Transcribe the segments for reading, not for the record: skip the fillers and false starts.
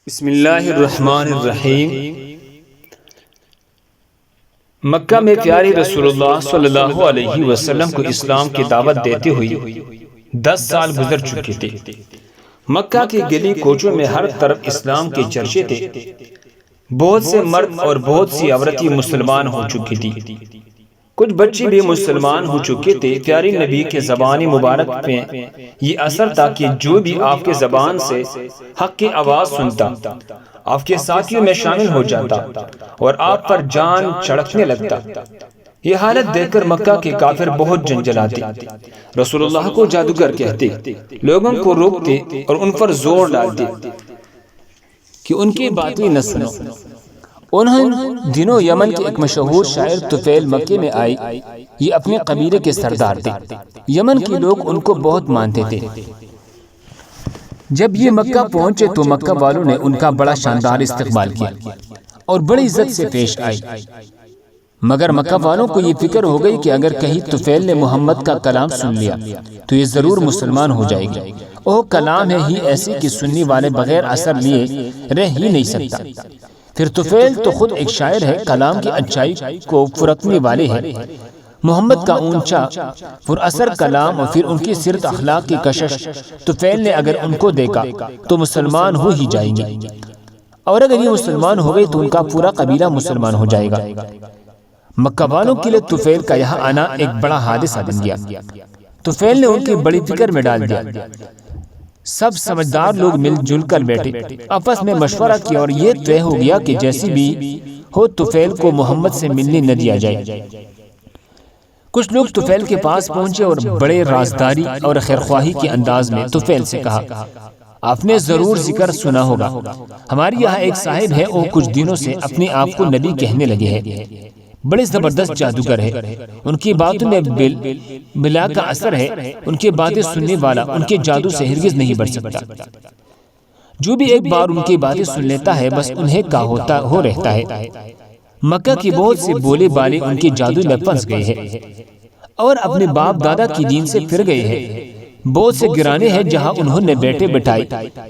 بسم اللہ الرحمن الرحیم۔ مکہ میں پیارے رسول اللہ صلی اللہ علیہ وسلم کو اسلام کی دعوت دیتے ہوئے 10 سال گزر چکے تھے۔ مکہ کے گلی کوچوں میں ہر طرف اسلام کے چرچے تھے۔ بہت سے مرد اور بہت سی عورتیں مسلمان ہو چکی تھی۔ کچھ بچے بھی مسلمان ہو چکے تھے۔ پیارے نبی کے زبان مبارک میں یہ اثر تھا کہ جو بھی آپ کے زبان سے حق کی آواز سنتا آپ کے ساتھیوں میں شامل ہو جاتا اور آپ پر جان چڑھنے لگتا۔ یہ حالت دیکھ کر مکہ کے کافر بہت جنجلاتے، رسول اللہ کو جادوگر کہتے، لوگوں کو روکتے اور ان پر زور ڈالتے کہ ان کی باتیں نہ سنو۔ انہوں دنوں یمن کے ایک مشہور شاعر طفیل مکے میں آئی۔ یہ اپنے قبیلے کے سردار تھے۔ یمن کے لوگ ان کو بہت مانتے تھے۔ جب یہ مکہ پہنچے تو مکہ والوں نے ان کا بڑا شاندار استقبال کیا اور بڑی عزت سے پیش آئی، مگر مکہ والوں کو یہ فکر ہو گئی کہ اگر کہیں طفیل نے محمد کا کلام سن لیا تو یہ ضرور مسلمان ہو جائے گا۔ وہ کلام ہے ہی ایسی کہ سننے والے بغیر اثر لیے رہ ہی نہیں سکتا۔ پھر طفیل تو خود ایک شاعر ہے، کلام کی اچھائی کو فرقنے والے ہے۔ محمد کا اونچا پر اثر کلام اور پھر ان کی سیرت اخلاق کی کشش، طفیل نے اگر ان کو دیکھا تو مسلمان ہو ہی جائیں گے، اور اگر یہ مسلمان ہو گئے تو ان کا پورا قبیلہ مسلمان ہو جائے گا۔ مکہ والوں کے لیے طفیل کا یہاں آنا ایک بڑا حادثہ بن گیا۔ طفیل نے ان کی بڑی فکر میں ڈال دیا۔ سب سمجھدار لوگ مل جل کر بیٹھے، آپس میں مشورہ کیا اور یہ طے ہو گیا کہ جیسی بھی ہو طفیل کو محمد سے ملنے نہ دیا جائے۔ کچھ لوگ طفیل کے پاس پہنچے اور بڑے رازداری اور خیرخواہی کے انداز میں طفیل سے کہا، آپ نے ضرور ذکر سنا ہوگا، ہمارے یہاں ایک صاحب ہے، وہ کچھ دنوں سے اپنے آپ کو نبی کہنے لگے ہیں، بڑے زبردست جادوگر ہے، ان کی باتوں میں بلا کا اثر ہے، ان کی باتیں سننے والا ان کے جادو سے ہرگز نہیں بڑھ سکتا۔ جو بھی ایک بار ان کی باتیں سن لیتا ہے بس انہیں کا ہو رہتا ہے۔ مکہ کی بہت سے بولے بالے ان کے جادو میں پھنس گئے ہیں اور اپنے باپ دادا کی دین سے پھر گئے ہیں۔ بہت سے گرانے ہیں جہاں انہوں نے بیٹے بٹھائی،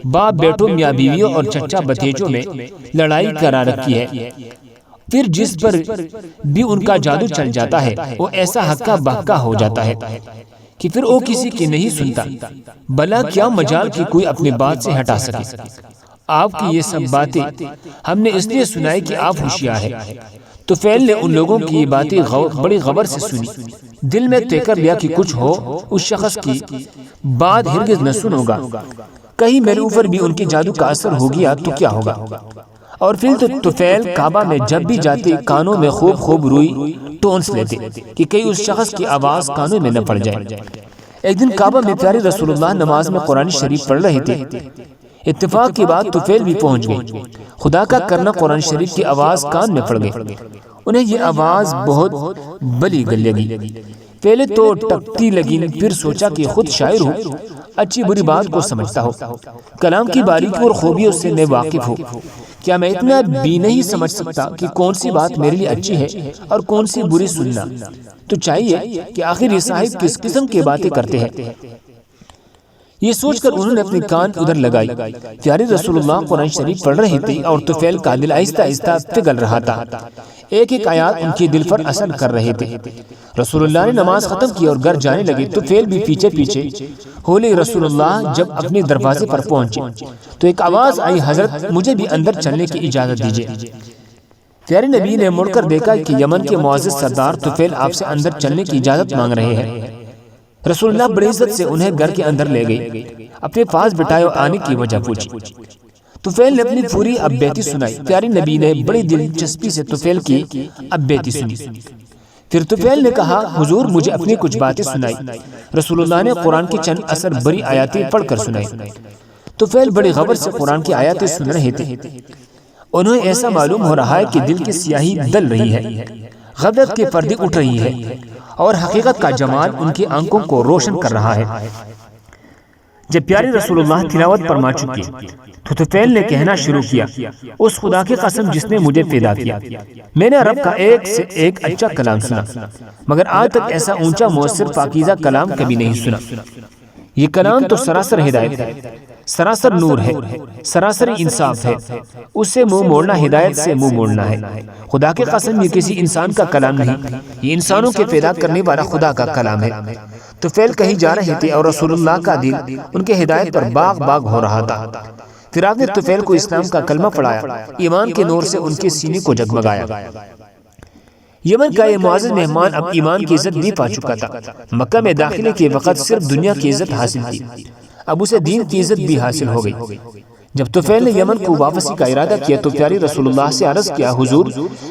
باپ بیٹوں، میاں بیویوں اور چچا بھتیجوں میں لڑائی کرا رکھی ہے۔ پھر جس پر بھی ان کا جادو چل جاتا ہے وہ ایسا ہکا بہکا ہو جاتا ہے کہ پھر وہ کسی کی نہیں سنتا، بلا کیا مجال کہ کوئی اپنی بات سے ہٹا سکے۔ آپ کی یہ سب باتیں ہم نے اس لیے سنائی کہ آپ ہوشیار ہیں۔ طفیل نے ان لوگوں کی یہ باتیں بڑی غور سے سنی، دل میں طے کر لیا کہ کچھ ہو اس شخص کی بات ہرگز نہ سنوں گا، کہیں میرے اوپر بھی ان کے جادو کا اثر ہو گیا تو کیا ہوگا۔ اور پھر تو طفیل کعبہ میں جب بھی جاتے کانوں میں خوب روئی ٹونس لیتے کہ کہیں اس شخص کی آواز کانوں میں نہ پڑ جائے۔ ایک دن کعبہ میں پیارے رسول اللہ نماز میں قرآن شریف پڑھ رہے تھے۔ اتفاق کی بات طفیل بھی پہنچ گئی۔ خدا کا کرنا قرآن شریف کی آواز کان میں پڑ گئی۔ انہیں یہ آواز بہت بلی لگی، پہلے تو ٹکتی لگی، پھر سوچا کہ خود شاعر ہوں، اچھی بری بات کو سمجھتا ہو، کلام کی باریکی اور خوبیوں سے میں واقف ہوں، کیا میں اتنا بھی نہیں سمجھ سکتا کہ کون سی بات میرے لیے اچھی ہے اور کون سی بری سننا؟ تو چاہیے کہ آخر یہ صاحب کس قسم کی باتیں کرتے ہیں۔ یہ سوچ کر انہوں نے اپنی کان ادھر لگائی۔ پیارے رسول اللہ قرآن شریف پڑھ رہے تھے اور طفیل کا دل آہستہ آہستہ پگھل رہا تھا۔ ایک ایک آیات ان کے دل پر اثر کر رہے تھے۔ رسول اللہ نے نماز ختم کی اور گھر جانے لگے۔ طفیل بھی پیچھے پیچھے ہولے۔ رسول اللہ جب اپنے دروازے پر پہنچے تو ایک آواز آئی، حضرت مجھے بھی اندر چلنے کی اجازت دیجیے۔ پیارے نبی نے مڑ کر دیکھا کہ یمن کے معزز سردار طفیل آپ سے اندر چلنے کی اجازت مانگ رہے ہیں۔ رسول اللہ بڑی عزت سے انہیں گھر کے اندر لے گئے، اپنے پاس بٹھائے اور آنے کی وجہ پوچھی۔ طفیل نے اپنی پوری اب بیتی سنائی۔ پیارے نبی نے بڑی دلچسپی سے طفیل کی اب بیتی سنی۔ پھر طفیل نے کہا، حضور مجھے اپنی کچھ باتیں سنائی۔ رسول اللہ نے قرآن کی چند اثر بری آیاتیں پڑھ کر سنائی۔ طفیل بڑی غور سے قرآن کی آیاتیں سن رہے تھے۔ انہیں ایسا معلوم ہو رہا ہے کہ دل کی سیاہی دل رہی ہے، غفلت کے پردے اٹھ رہی ہے اور حقیقت کا جمال ان کی آنکھوں کو روشن کر رہا ہے۔ جب پیارے رسول اللہ تلاوت فرما چکے تو طفیل نے کہنا شروع کیا، اس خدا کی قسم جس نے مجھے پیدا کیا، میں نے رب کا ایک سے ایک اچھا کلام سنا، مگر آج تک ایسا اونچا مؤثر پاکیزہ کلام کبھی نہیں سنا۔ یہ کلام تو سراسر ہدایت ہے، سراسر نور ہے، سراسر انصاف ہے، اس سے منہ موڑنا ہدایت سے منہ موڑنا ہے۔ خدا کی قسم یہ کسی انسان کا کلام نہیں، یہ انسانوں کے پیدا کرنے والا خدا کا کلام ہے۔ طفیل کہیں جا رہے تھے اور رسول اللہ کا دل ان کے ہدایت پر باغ باغ ہو رہا تھا۔ پھر آپ نے طفیل کو اسلام کا کلمہ پڑھایا، ایمان کے نور سے ان کے سینے کو جگمگایا۔ یمن کا یہ معزز مہمان اب ایمان کی عزت بھی پا چکا تھا۔ مکہ میں داخلے کے وقت صرف دنیا کی عزت حاصل تھی، اب اسے دین کی عزت بھی حاصل ہو گئی۔ جب طفیل نے یمن کو واپسی کا ارادہ کیا تو پیارے رسول اللہ سے عرض کیا، حضور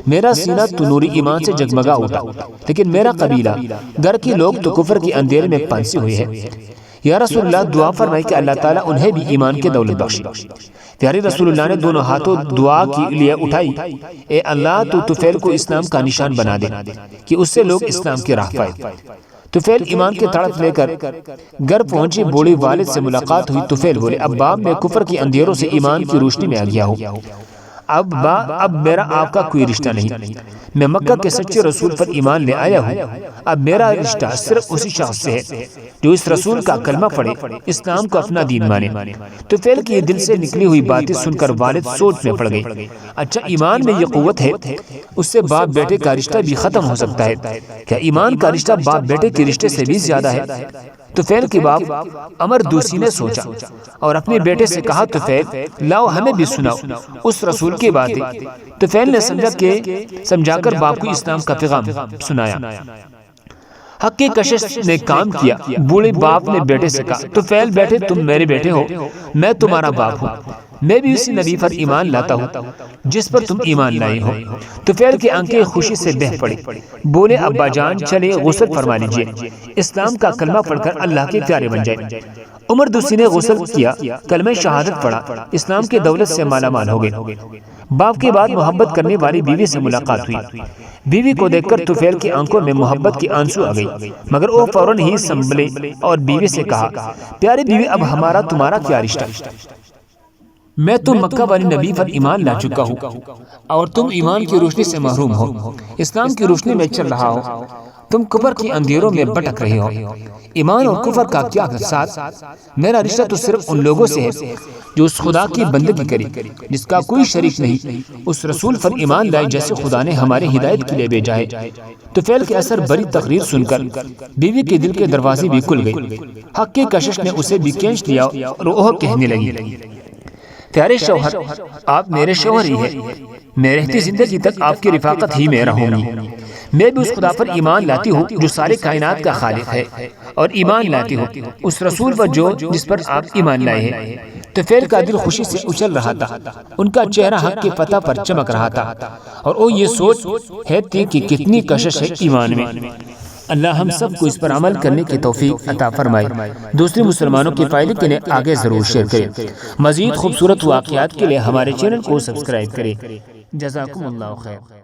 میرا سینہ تو نوری ایمان سے جگمگا اٹھا، لیکن میرا قبیلہ گھر کے لوگ تو کفر کے اندھیرے میں پھنسے ہوئے ہیں۔ یا رسول اللہ دعا فرمائے کہ اللہ تعالیٰ انہیں بھی ایمان کے دولت بخشے۔ پیارے رسول اللہ نے دونوں ہاتھوں دعا کے لیے اٹھائی، اے اللہ تو طفیل کو اسلام کا نشان بنا دے کہ اس سے لوگ اسلام کی راہ پائے۔ طفیل ایمان کے تڑپ لے کر گھر پہنچے، بوڑھے والد سے ملاقات ہوئی۔ طفیل بولے، ابا میں کفر کے اندھیروں سے ایمان کی روشنی میں آ گیا ہوں، اب میرا آپ کا کوئی رشتہ نہیں، میں مکہ کے سچے رسول پر ایمان لے آیا ہوں، اب میرا رشتہ صرف اسی شخص سے ہے جو اس رسول کا کلمہ پڑھے، اسلام کو اپنا دین مانے۔ طفیل کی دل سے نکلی ہوئی باتیں سن کر والد سوچ میں پڑ گئے، اچھا ایمان میں یہ قوت ہے، اس سے باپ بیٹے کا رشتہ بھی ختم ہو سکتا ہے، کیا ایمان کا رشتہ باپ بیٹے کے رشتے سے بھی زیادہ ہے؟ طفیل کے باپ عمر دوسی نے سوچا اور اپنے بیٹے سے کہا، طفیل لاؤ ہمیں بھی سناؤ اس رسول کی باتیں۔ طفیل نے سمجھا کر باپ کو اسلام کا پیغام سنایا۔ حق کی کشش نے کام کیا، بوڑھے باپ نے بیٹے سے کہا، طفیل بیٹے تم میرے بیٹے ہو، میں تمہارا باپ ہوں، میں بھی اسی نبی پر ایمان لاتا ہوں جس پر تم ایمان لائے ہو۔ طفیل کی آنکھیں خوشی سے بہہ پڑی، بولے ابا جان چلے غسل فرما لیجئے، اسلام کا کلمہ پڑھ کر اللہ کے پیارے بن جائے۔ عمر دوسی نے غسل کیا، کلمہ شہادت پڑھا، اسلام کی دولت سے مالا مال ہو گئے۔ باپ کے بعد محبت کرنے والی بیوی سے ملاقات ہوئی، بیوی کو دیکھ کر طفیل کی آنکھوں میں محبت کی آنسو آ گئی، مگر وہ فوراً ہی سنبھلے اور بیوی سے کہا، پیاری بیوی اب ہمارا تمہارا کیا رشتہ؟ میں تو مکہ والی نبی پر ایمان لا چکا ہوں اور تم ایمان کی روشنی سے محروم ہو، اسلام کی روشنی میں چل رہا ہو، تم کفر کی اندھیروں میں بھٹک رہے ہو۔ ایمان اور کفر کا کیا ساتھ؟ میرا رشتہ تو صرف ان لوگوں سے ہے جو اس خدا کی بندگی کرے جس کا کوئی شریک نہیں، اس رسول پر ایمان لائے جیسے خدا نے ہمارے ہدایت کے لیے بھیجا ہے۔ طفیل کے اثر بری تقریر سن کر بیوی کے دل کے دروازے بھی کھل گئے، حق کی کشش نے اسے بھی کھینچ لیا اور وہ کہنے لگی، پیارے شوہر آپ میرے شوہر ہی ہیں، میں رہتی زندگی تک آپ کی رفاقت ہی میں رہوں گی، میں بھی اس خدا پر ایمان لاتی ہوں جو سارے کائنات کا خالق ہے، اور ایمان لاتی ہوں اس رسول پر جس پر آپ ایمان لائے ہیں۔ طفیل کا دل خوشی سے اچھل رہا تھا، ان کا چہرہ حق کے فتح پر چمک رہا تھا، اور وہ یہ سوچ ہے تھی کہ کتنی کشش ہے ایمان میں۔ اللہ ہم سب کو اس پر عمل کرنے کی توفیق عطا فرمائے، دوسرے مسلمانوں کے فائدے کے لیے آگے ضرور شیئر کریں۔ مزید خوبصورت واقعات کے لیے ہمارے چینل کو سبسکرائب کریں۔ جزاکم اللہ خیر۔